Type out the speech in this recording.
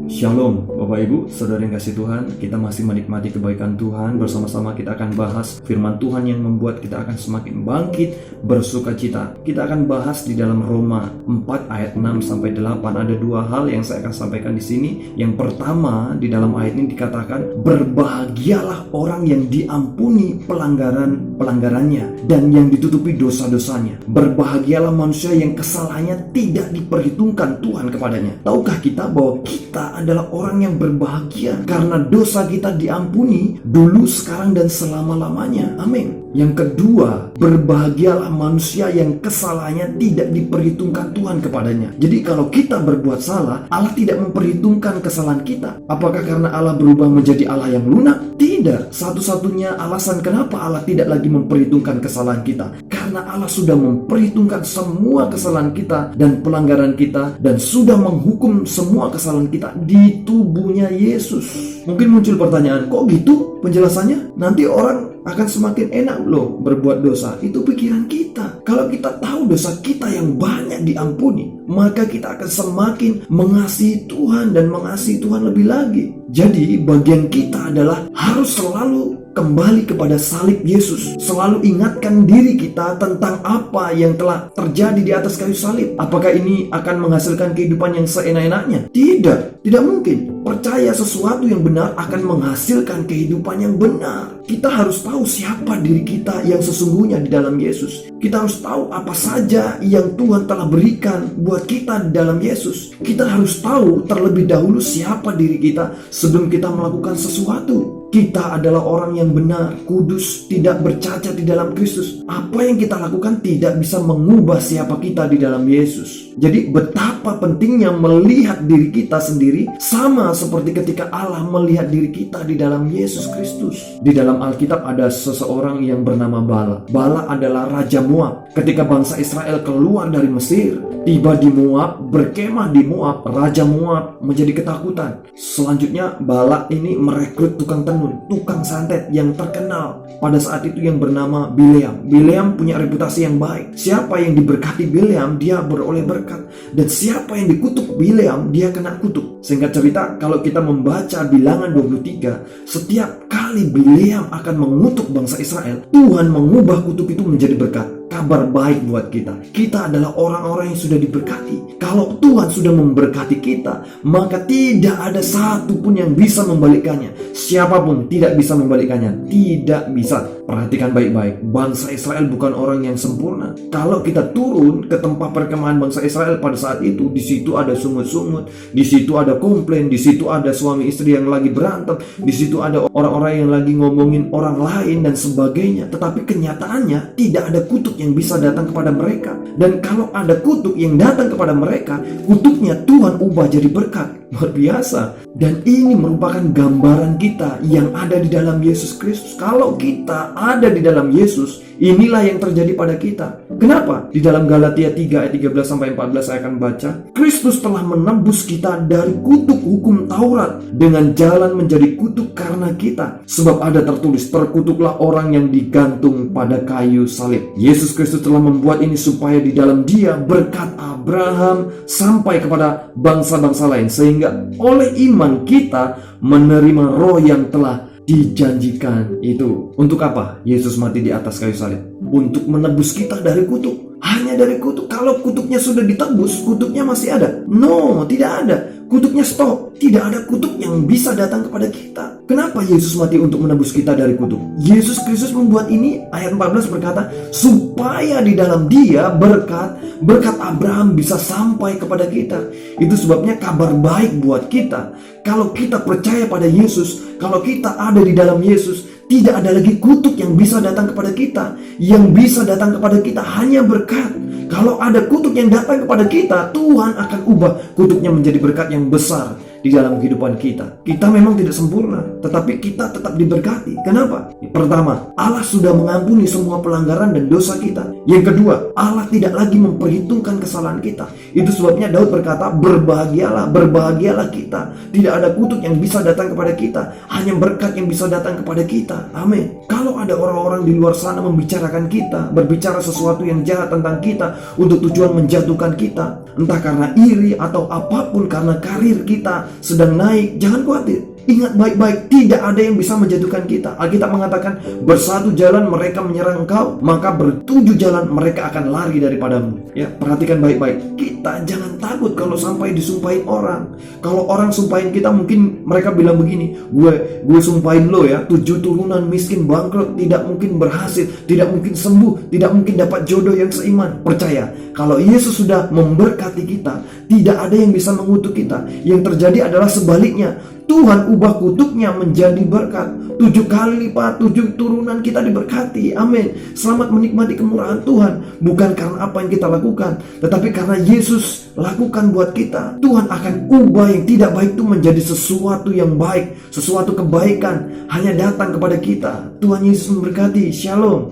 Shalom Bapak Ibu, Saudara yang kasih Tuhan. Kita masih menikmati kebaikan Tuhan. Bersama-sama kita akan bahas firman Tuhan yang membuat kita akan semakin bangkit, bersuka cita. Kita akan bahas di dalam Roma 4 ayat 6-8. Ada dua hal yang saya akan sampaikan di sini. Yang pertama, di dalam ayat ini dikatakan, berbahagialah orang yang diampuni pelanggarannya dan yang ditutupi dosa-dosanya. Berbahagialah manusia yang kesalahannya tidak diperhitungkan Tuhan kepadanya. Tahukah kita bahwa kita adalah orang yang berbahagia karena dosa kita diampuni dulu, sekarang, dan selama-lamanya. Amin. Yang kedua, berbahagialah manusia yang kesalahannya tidak diperhitungkan Tuhan kepadanya. Jadi kalau kita berbuat salah, Allah tidak memperhitungkan kesalahan kita. Apakah karena Allah berubah menjadi Allah yang lunak? Tidak. Satu-satunya alasan kenapa Allah tidak lagi memperhitungkan kesalahan kita, karena Allah sudah memperhitungkan semua kesalahan kita dan pelanggaran kita, dan sudah menghukum semua kesalahan kita di tubuhnya Yesus. Mungkin muncul pertanyaan, kok gitu penjelasannya? Nanti orang akan semakin enak loh berbuat dosa. Itu pikiran kita. Kalau kita tahu dosa kita yang banyak diampuni, maka kita akan semakin mengasihi Tuhan dan mengasihi Tuhan lebih lagi. Jadi bagian kita adalah harus selalu kembali kepada salib Yesus. Selalu ingatkan diri kita tentang apa yang telah terjadi di atas kayu salib. Apakah ini akan menghasilkan kehidupan yang seenak-enaknya? Tidak, tidak mungkin. Percaya sesuatu yang benar akan menghasilkan kehidupan yang benar. Kita harus tahu siapa diri kita yang sesungguhnya di dalam Yesus. Kita harus tahu apa saja yang Tuhan telah berikan buat kita di dalam Yesus. Kita harus tahu terlebih dahulu siapa diri kita sebelum kita melakukan sesuatu. Kita adalah orang yang benar, kudus, tidak bercacat di dalam Kristus. Apa yang kita lakukan tidak bisa mengubah siapa kita di dalam Yesus. Jadi betapa pentingnya melihat diri kita sendiri sama seperti ketika Allah melihat diri kita di dalam Yesus Kristus. Di dalam Alkitab ada seseorang yang bernama Bala. Bala adalah Raja Moab. Ketika bangsa Israel keluar dari Mesir, tiba di Moab, berkemah di Moab, Raja Moab menjadi ketakutan. Selanjutnya Bala ini merekrut tukang tenun, tukang santet yang terkenal pada saat itu yang bernama Bileam. Bileam punya reputasi yang baik. Siapa yang diberkati Bileam, dia beroleh berkat. Dan siapa yang dikutuk Bileam, dia kena kutuk. Singkat cerita, kalau kita membaca Bilangan 23, setiap kali Bileam akan mengutuk bangsa Israel, Tuhan mengubah kutuk itu menjadi berkat. Kabar baik buat kita. Kita adalah orang-orang yang sudah diberkati. Kalau Tuhan sudah memberkati kita, maka tidak ada satupun yang bisa membalikkannya. Siapapun tidak bisa membalikkannya. Tidak bisa. Perhatikan baik-baik. Bangsa Israel bukan orang yang sempurna. Kalau kita turun ke tempat perkemahan bangsa Israel pada saat itu, di situ ada sungut-sungut, di situ ada komplain, di situ ada suami istri yang lagi berantem, di situ ada orang-orang yang lagi ngomongin orang lain dan sebagainya. Tetapi kenyataannya tidak ada kutuk yang bisa datang kepada mereka. Dan kalau ada kutuk yang datang kepada mereka, kutuknya Tuhan ubah jadi berkat. Luar biasa. Dan ini merupakan gambaran kita yang ada di dalam Yesus Kristus. Kalau kita ada di dalam Yesus, inilah yang terjadi pada kita. Kenapa? Di dalam Galatia 3 ayat 13-14 saya akan baca, Kristus telah menebus kita dari kutuk hukum Taurat dengan jalan menjadi kutuk karena kita. Sebab ada tertulis, terkutuklah orang yang digantung pada kayu salib. Yesus Kristus telah membuat ini supaya di dalam Dia berkat Abraham sampai kepada bangsa-bangsa lain, sehingga oleh iman kita menerima roh yang telah dijanjikan itu. Untuk apa Yesus mati di atas kayu salib? Untuk menebus kita dari kutuk. Hanya dari kutuk. Kalau kutuknya sudah ditebus, kutuknya masih ada? No, tidak ada. Kutuknya stop. Tidak ada kutuk yang bisa datang kepada kita. Kenapa Yesus mati untuk menebus kita dari kutuk? Yesus Kristus membuat ini, ayat 14 berkata, supaya di dalam Dia berkat Abraham bisa sampai kepada kita. Itu sebabnya kabar baik buat kita. Kalau kita percaya pada Yesus, kalau kita ada di dalam Yesus, tidak ada lagi kutuk yang bisa datang kepada kita. Yang bisa datang kepada kita hanya berkat. Kalau ada kutuk yang datang kepada kita, Tuhan akan ubah kutuknya menjadi berkat yang besar di dalam kehidupan kita. Kita memang tidak sempurna, tetapi kita tetap diberkati. Kenapa? Pertama, Allah sudah mengampuni semua pelanggaran dan dosa kita. Yang kedua, Allah tidak lagi memperhitungkan kesalahan kita. Itu sebabnya Daud berkata, berbahagialah kita. Tidak ada kutuk yang bisa datang kepada kita, hanya berkat yang bisa datang kepada kita. Amin. Kalau ada orang-orang di luar sana membicarakan kita, berbicara sesuatu yang jahat tentang kita untuk tujuan menjatuhkan kita, entah karena iri atau apapun, karena karir kita, sedang naik, jangan khawatir. Ingat baik-baik, tidak ada yang bisa menjatuhkan kita. Alkitab mengatakan, bersatu jalan mereka menyerang engkau, maka bertujuh jalan mereka akan lari daripadamu. Ya, perhatikan baik-baik. Kita jangan takut kalau sampai disumpahin orang. Kalau orang sumpahin kita, mungkin mereka bilang begini, gue sumpahin lo ya, 7 turunan miskin bangkrut, tidak mungkin berhasil, tidak mungkin sembuh, tidak mungkin dapat jodoh yang seiman. Percaya, kalau Yesus sudah memberkati kita, tidak ada yang bisa mengutuk kita. Yang terjadi adalah sebaliknya. Tuhan ubah kutuknya menjadi berkat. 7 kali lipat, 7 turunan kita diberkati. Amin. Selamat menikmati kemurahan Tuhan. Bukan karena apa yang kita lakukan, tetapi karena Yesus lakukan buat kita. Tuhan akan ubah yang tidak baik itu menjadi sesuatu yang baik. Sesuatu kebaikan hanya datang kepada kita. Tuhan Yesus memberkati. Shalom.